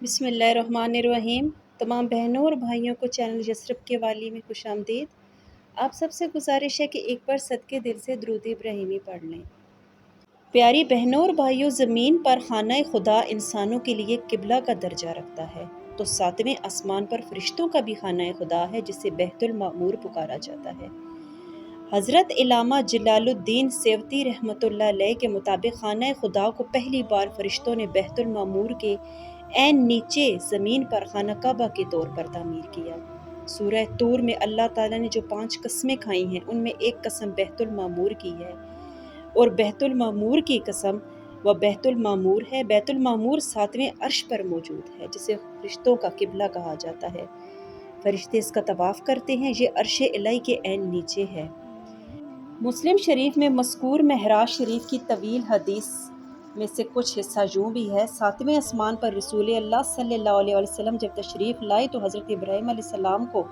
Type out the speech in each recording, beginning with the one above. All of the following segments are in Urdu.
بسم اللہ الرحمن الرحیم۔ تمام بہنوں اور بھائیوں کو چینل یسرب کے والی میں خوش آمدید۔ آپ سب سے گزارش ہے کہ ایک بار صدقے دل سے درود ابراہیمی پڑھ لیں۔ پیاری بہنوں اور بھائیوں، زمین پر خانہ خدا انسانوں کے لیے قبلہ کا درجہ رکھتا ہے، تو ساتویں آسمان پر فرشتوں کا بھی خانہ خدا ہے جسے بیت المعمور پکارا جاتا ہے۔ حضرت علامہ جلال الدین سیوطی رحمۃ اللہ علیہ کے مطابق خانہ خدا کو پہلی بار فرشتوں نے بیت المعمور کے عین نیچے زمین پر خانہ کعبہ کے طور پر تعمیر کیا۔ سورہ طور میں اللہ تعالیٰ نے جو 5 قسمیں کھائی ہیں ان میں ایک قسم بیت المعمور کی ہے، اور بیت المعمور کی قسم وہ بیت المعمور ہے۔ بیت المعمور 7ویں عرش پر موجود ہے جسے فرشتوں کا قبلہ کہا جاتا ہے۔ فرشتے اس کا طواف کرتے ہیں، یہ عرش الہی کے عین نیچے ہے۔ مسلم شریف میں مذکور معراج شریف کی طویل حدیث میں سے کچھ حصہ یوں بھی ہے: 7ویں آسمان پر رسول اللہ صلی اللہ علیہ وسلم جب تشریف لائے تو حضرت ابراہیم علیہ السلام کو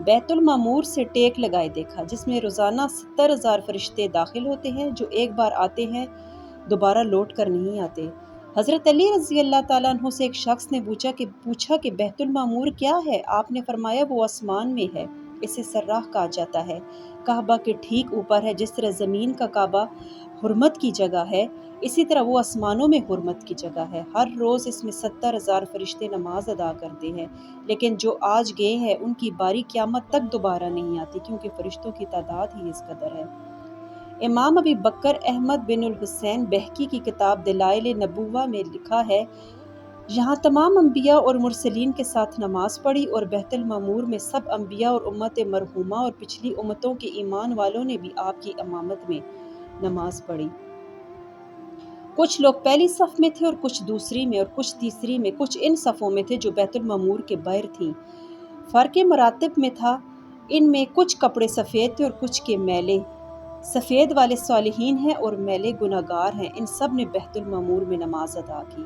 بیت المعمور سے ٹیک لگائے دیکھا، جس میں روزانہ 70,000 فرشتے داخل ہوتے ہیں جو ایک بار آتے ہیں دوبارہ لوٹ کر نہیں آتے۔ حضرت علی رضی اللہ تعالیٰ عنہ سے ایک شخص نے پوچھا کہ بیت المعمور کیا ہے؟ آپ نے فرمایا وہ آسمان میں ہے، اسے سراہ کہا جاتا ہے، کعبہ کے ٹھیک اوپر ہے۔ جس طرح زمین کا کعبہ حرمت کی جگہ ہے، اسی طرح وہ آسمانوں میں حرمت کی جگہ ہے۔ ہر روز اس میں 70,000 فرشتے نماز ادا کرتے ہیں، لیکن جو آج گئے ہیں ان کی باری قیامت تک دوبارہ نہیں آتی، کیونکہ فرشتوں کی تعداد ہی اس قدر ہے۔ امام ابی بکر احمد بن الحسین بہقی کی کتاب دلائل نبوہ میں لکھا ہے، یہاں تمام انبیاء اور مرسلین کے ساتھ نماز پڑھی، اور بیت المعمور میں سب انبیاء اور امت مرحومہ اور پچھلی امتوں کے ایمان والوں نے بھی آپ کی امامت میں نماز پڑھی۔ کچھ لوگ پہلی صف میں تھے اور کچھ دوسری میں اور کچھ تیسری میں، کچھ ان صفوں میں تھے جو بیت المعمور کے باہر تھیں۔ فرق مراتب میں تھا، ان میں کچھ کپڑے سفید تھے اور کچھ کے میلے۔ سفید والے صالحین ہیں اور میلے گناہگار ہیں۔ ان سب نے بیت المعمور میں نماز ادا کی۔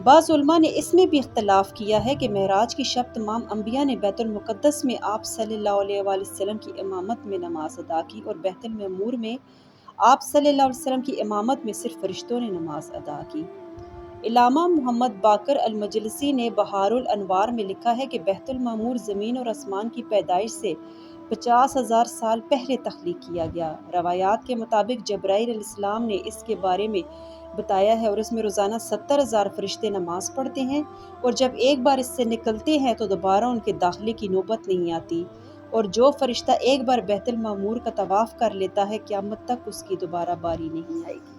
بعض علماء نے اس میں بھی اختلاف کیا ہے کہ معراج کی شب تمام انبیاء نے بیت المقدس میں آپ صلی اللہ علیہ وآلہ وسلم کی امامت میں نماز ادا کی، اور بیت المعمور میں آپ صلی اللہ علیہ وسلم کی امامت میں صرف فرشتوں نے نماز ادا کی۔ علامہ محمد باقر المجلسی نے بہار الانوار میں لکھا ہے کہ بیت المعمور زمین اور آسمان کی پیدائش سے 50,000 سال پہلے تخلیق کیا گیا۔ روایات کے مطابق جبرائیل علیہ السلام نے اس کے بارے میں بتایا ہے، اور اس میں روزانہ 70,000 فرشتے نماز پڑھتے ہیں، اور جب ایک بار اس سے نکلتے ہیں تو دوبارہ ان کے داخلے کی نوبت نہیں آتی، اور جو فرشتہ ایک بار بیت المعمور کا طواف کر لیتا ہے قیامت تک اس کی دوبارہ باری نہیں آئے گی۔